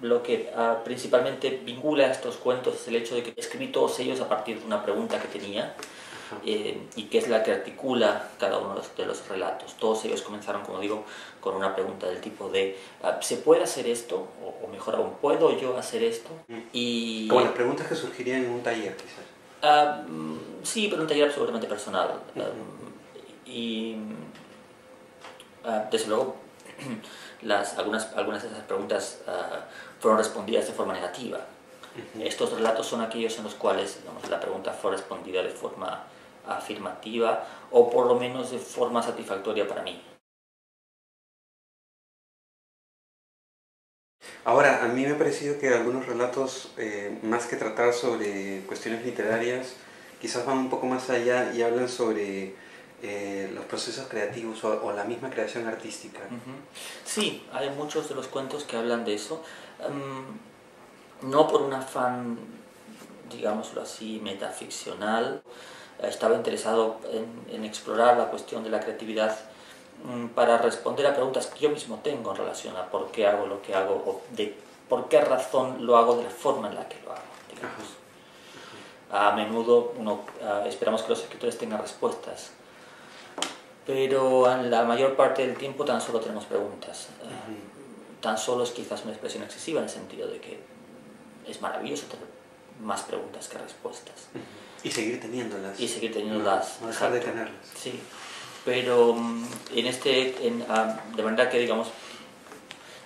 lo que principalmente vincula a estos cuentos es el hecho de que escribí todos ellos a partir de una pregunta que tenía y que es la que articula cada uno de los relatos. Todos ellos comenzaron, como digo, con una pregunta del tipo de ¿se puede hacer esto? O mejor aún, ¿puedo yo hacer esto? Y, como las preguntas que surgirían en un taller, quizás. Sí, pero un taller absolutamente personal. Y desde luego, algunas de esas preguntas fueron respondidas de forma negativa. Estos relatos son aquellos en los cuales, digamos, la pregunta fue respondida de forma afirmativa o por lo menos de forma satisfactoria para mí. Ahora, a mí me ha parecido que algunos relatos, más que tratar sobre cuestiones literarias, quizás van un poco más allá y hablan sobre los procesos creativos o la misma creación artística. Sí, hay muchos de los cuentos que hablan de eso, no por un afán, digámoslo así, metaficcional. Estaba interesado en explorar la cuestión de la creatividad para responder a preguntas que yo mismo tengo en relación a por qué hago lo que hago o de por qué razón lo hago de la forma en la que lo hago, digamos. A menudo esperamos que los escritores tengan respuestas, pero en la mayor parte del tiempo tan solo tenemos preguntas. Tan solo es quizás una expresión excesiva en el sentido de que es maravilloso tener más preguntas que respuestas. Y seguir teniéndolas. Y seguir teniéndolas. No dejar de tenerlas. Sí, pero de manera que, digamos,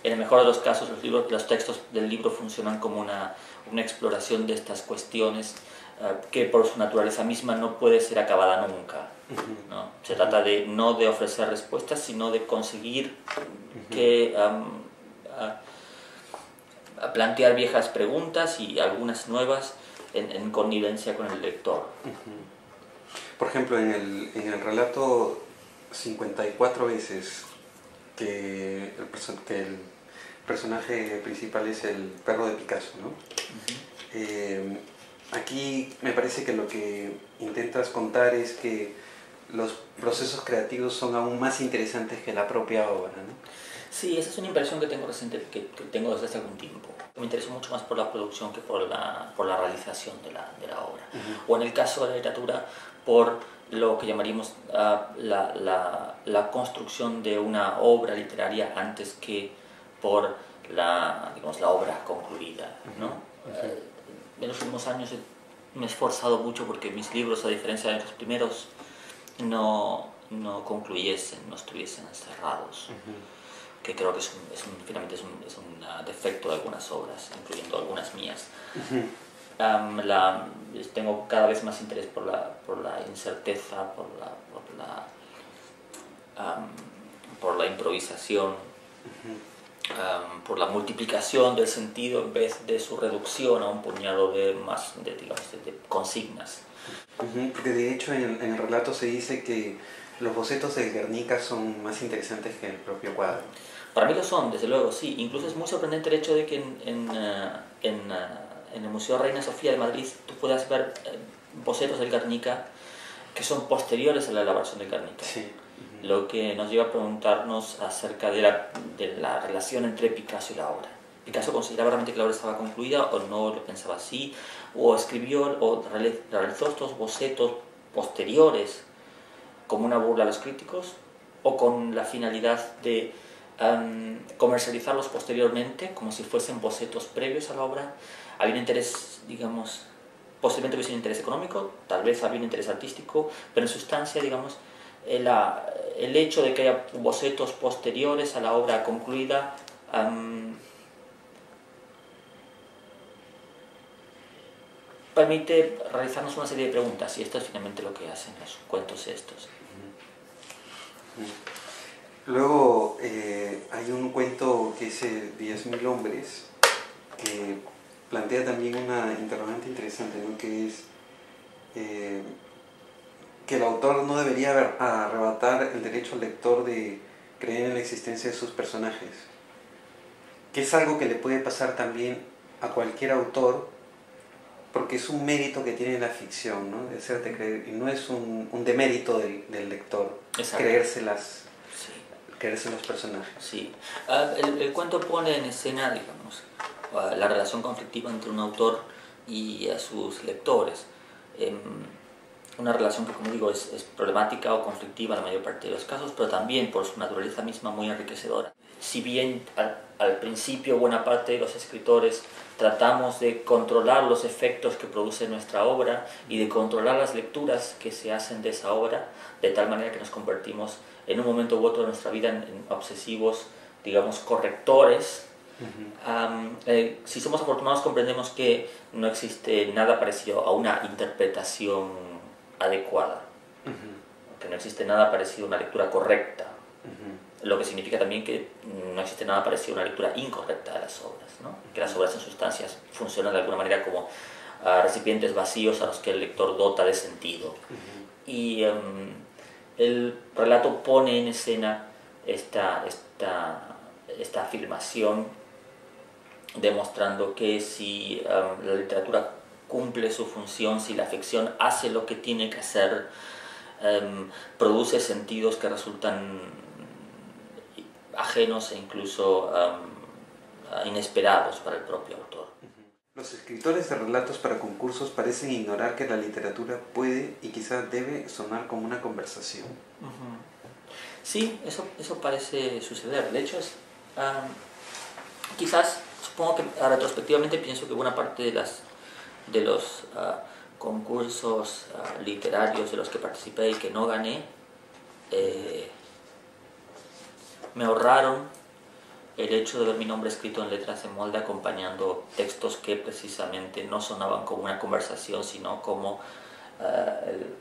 en el mejor de los casos los textos del libro funcionan como una exploración de estas cuestiones que por su naturaleza misma no puede ser acabada nunca, ¿no? Se trata no de ofrecer respuestas, sino de conseguir que plantear viejas preguntas y algunas nuevas en connivencia con el lector. Por ejemplo, en el relato 54 veces que el personaje principal es el perro de Picasso, ¿no? Aquí me parece que lo que intentas contar es que los procesos creativos son aún más interesantes que la propia obra, ¿no? Sí, esa es una impresión que tengo reciente, que tengo desde hace algún tiempo. Me intereso mucho más por la producción que por la realización de la obra. O en el caso de la literatura, por lo que llamaríamos la construcción de una obra literaria antes que por la obra concluida, ¿no? En los últimos años me he esforzado mucho porque mis libros, a diferencia de los primeros, no concluyesen, no estuviesen encerrados. Que creo que finalmente es un defecto de algunas obras, incluyendo algunas mías. Tengo cada vez más interés por la incerteza, por la improvisación, por la multiplicación del sentido en vez de su reducción a un puñado de consignas. Porque de hecho en el relato se dice que los bocetos de Guernica son más interesantes que el propio cuadro. Para mí lo son, desde luego, sí. Incluso es muy sorprendente el hecho de que en el Museo Reina Sofía de Madrid tú puedas ver bocetos del Guernica que son posteriores a la elaboración del Guernica. Sí. Lo que nos lleva a preguntarnos acerca de la relación entre Picasso y la obra. Picasso consideraba realmente que la obra estaba concluida o no lo pensaba así, o escribió o realizó estos bocetos posteriores como una burla a los críticos o con la finalidad de comercializarlos posteriormente como si fuesen bocetos previos a la obra. Había un interés, digamos, posiblemente hubiese un interés económico, tal vez había un interés artístico, pero en sustancia, digamos, el hecho de que haya bocetos posteriores a la obra concluida permite realizarnos una serie de preguntas, y esto es finalmente lo que hacen los cuentos estos. Luego hay un cuento que es 10.000 hombres, que plantea también una interrogante interesante, ¿no? Que es que el autor no debería arrebatar el derecho al lector de creer en la existencia de sus personajes, que es algo que le puede pasar también a cualquier autor, porque es un mérito que tiene la ficción, ¿no? De hacerte creer, y no es un demérito del lector. Exacto. Creerse los personajes. Sí. El cuento pone en escena, digamos, la relación conflictiva entre un autor y a sus lectores. Una relación que, como digo, es problemática o conflictiva en la mayor parte de los casos, pero también por su naturaleza misma muy enriquecedora. Si bien al principio buena parte de los escritores tratamos de controlar los efectos que produce nuestra obra y de controlar las lecturas que se hacen de esa obra, de tal manera que nos convertimos en un momento u otro de nuestra vida en obsesivos, digamos, correctores. Si somos afortunados comprendemos que no existe nada parecido a una interpretación adecuada, que no existe nada parecido a una lectura correcta, lo que significa también que no existe nada parecido a una lectura incorrecta de las obras, ¿no? Que las obras en sustancias funcionan de alguna manera como recipientes vacíos a los que el lector dota de sentido. Y el relato pone en escena esta afirmación, demostrando que si la literatura cumple su función, si la ficción hace lo que tiene que hacer, produce sentidos que resultan ajenos e incluso inesperados para el propio autor. Los escritores de relatos para concursos parecen ignorar que la literatura puede y quizás debe sonar como una conversación. Sí, eso parece suceder. De hecho, quizás, supongo que retrospectivamente pienso que buena parte de los concursos literarios de los que participé y que no gané, me ahorraron el hecho de ver mi nombre escrito en letras en molde acompañando textos que precisamente no sonaban como una conversación, sino como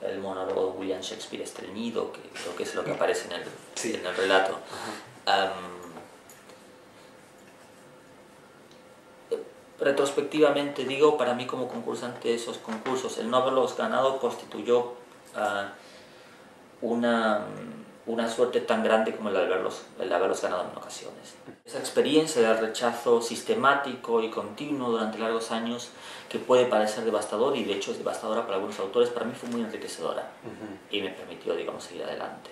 el monólogo de William Shakespeare estreñido, que creo que es lo que aparece en el relato. Retrospectivamente digo, para mí como concursante de esos concursos, el no haberlos ganado constituyó una suerte tan grande como el haberlos ganado en ocasiones. Esa experiencia del rechazo sistemático y continuo durante largos años, que puede parecer devastador, y de hecho es devastadora para algunos autores, para mí fue muy enriquecedora y me permitió, digamos, seguir adelante.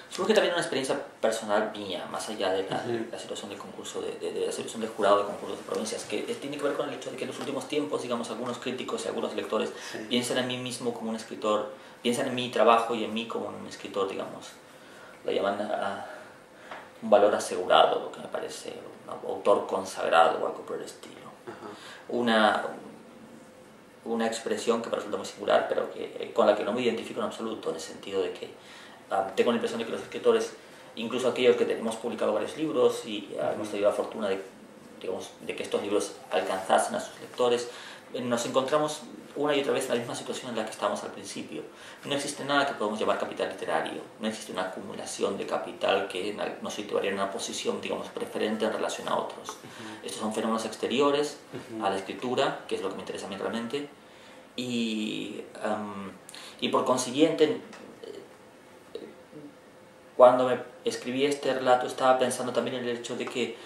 Supongo que también una experiencia personal mía, más allá de la situación de concurso, de la situación de jurado de concursos de provincias, que tiene que ver con el hecho de que en los últimos tiempos, digamos, algunos críticos y algunos lectores piensan en mí mismo como un escritor, piensan en mi trabajo y en mí como un escritor, digamos, lo llaman un valor asegurado, lo que me parece, un autor consagrado o algo por el estilo. Una expresión que me resulta muy singular, pero con la que no me identifico en absoluto, en el sentido de que tengo la impresión de que los escritores, incluso aquellos que hemos publicado varios libros y hemos tenido la fortuna de que estos libros alcanzasen a sus lectores, nos encontramos una y otra vez en la misma situación en la que estábamos al principio. No existe nada que podamos llamar capital literario, no existe una acumulación de capital que nos situaría en una posición, digamos, preferente en relación a otros. Estos son fenómenos exteriores a la escritura, que es lo que me interesa a mí realmente, y por consiguiente, cuando me escribí este relato estaba pensando también en el hecho de que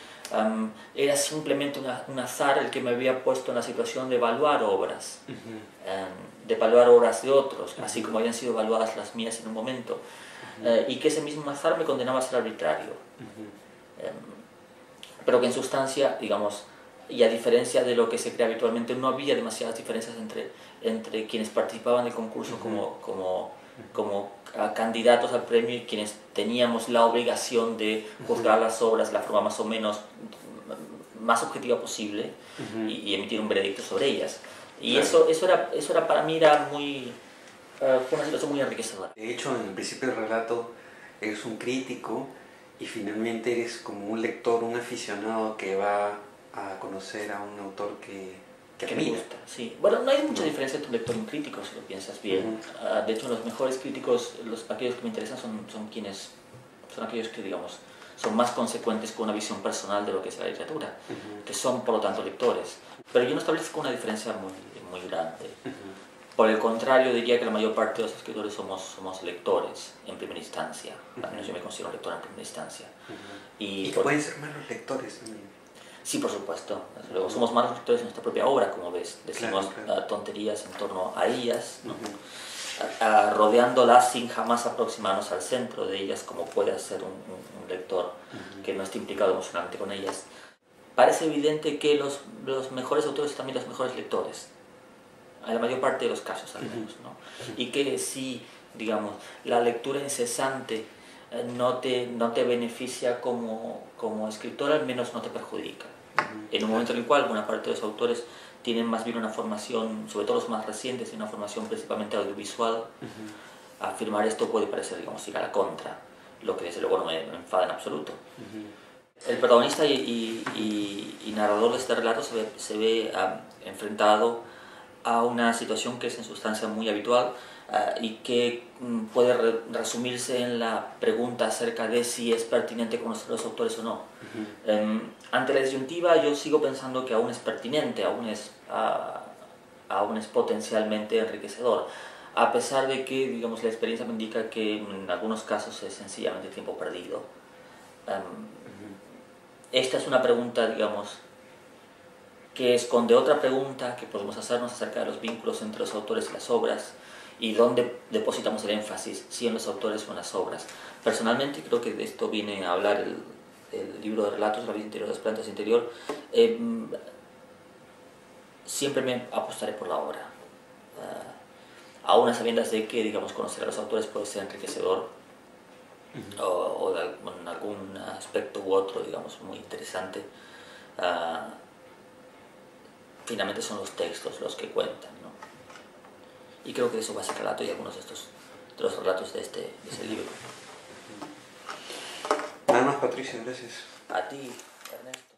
era simplemente un azar el que me había puesto en la situación de evaluar obras, de evaluar obras de otros, así como habían sido evaluadas las mías en un momento, y que ese mismo azar me condenaba a ser arbitrario. Pero que en sustancia, digamos, y a diferencia de lo que se cree habitualmente, no había demasiadas diferencias entre quienes participaban del concurso como candidatos al premio y quienes teníamos la obligación de juzgar las obras de la forma más o menos más objetiva posible y emitir un veredicto sobre ellas. Y eso era para mí fue una situación muy enriquecedora. De hecho, en el principio del relato eres un crítico y finalmente eres como un lector, un aficionado que va a conocer a un autor que me gusta, sí. Bueno, no hay mucha diferencia entre un lector y un crítico, si lo piensas bien. De hecho, los mejores críticos, aquellos que me interesan, son aquellos que, digamos, son más consecuentes con una visión personal de lo que es la literatura, que son, por lo tanto, lectores. Pero yo no establezco una diferencia muy grande. Por el contrario, diría que la mayor parte de los escritores somos lectores en primera instancia. Al menos yo me considero un lector en primera instancia. Y pueden ser malos lectores también. Sí, por supuesto. Luego, somos malos lectores de nuestra propia obra, como ves. Decimos tonterías en torno a ellas, ¿no? Rodeándolas sin jamás aproximarnos al centro de ellas, como puede hacer un lector que no esté implicado emocionalmente con ellas. parece evidente que los mejores autores son también los mejores lectores, en la mayor parte de los casos al menos, ¿no? Y que si, digamos, la lectura incesante no te beneficia como escritor, al menos no te perjudica. En un momento en el cual buena parte de los autores tienen más bien una formación, sobre todo los más recientes, una formación principalmente audiovisual, afirmar esto puede parecer, digamos, ir a la contra, lo que desde luego no me enfada en absoluto. El protagonista y narrador de este relato se ve enfrentado a una situación que es en sustancia muy habitual y que puede resumirse en la pregunta acerca de si es pertinente conocer los autores o no. Ante la disyuntiva yo sigo pensando que aún es pertinente, aún es potencialmente enriquecedor, a pesar de que, digamos, la experiencia me indica que en algunos casos es sencillamente tiempo perdido. Esta es una pregunta, digamos, que esconde otra pregunta que podemos hacernos acerca de los vínculos entre los autores y las obras y dónde depositamos el énfasis, si en los autores o en las obras. Personalmente creo que de esto viene a hablar el libro de relatos, La vida interior de las plantas interior. Siempre me apostaré por la obra, aún a sabiendas de que, digamos, conocer a los autores puede ser enriquecedor o en algún aspecto u otro, digamos, muy interesante. Finalmente son los textos los que cuentan, ¿no? Y creo que de eso va ese relato y algunos de los relatos de ese libro. Nada más, Patricio, gracias. A ti, Ernesto.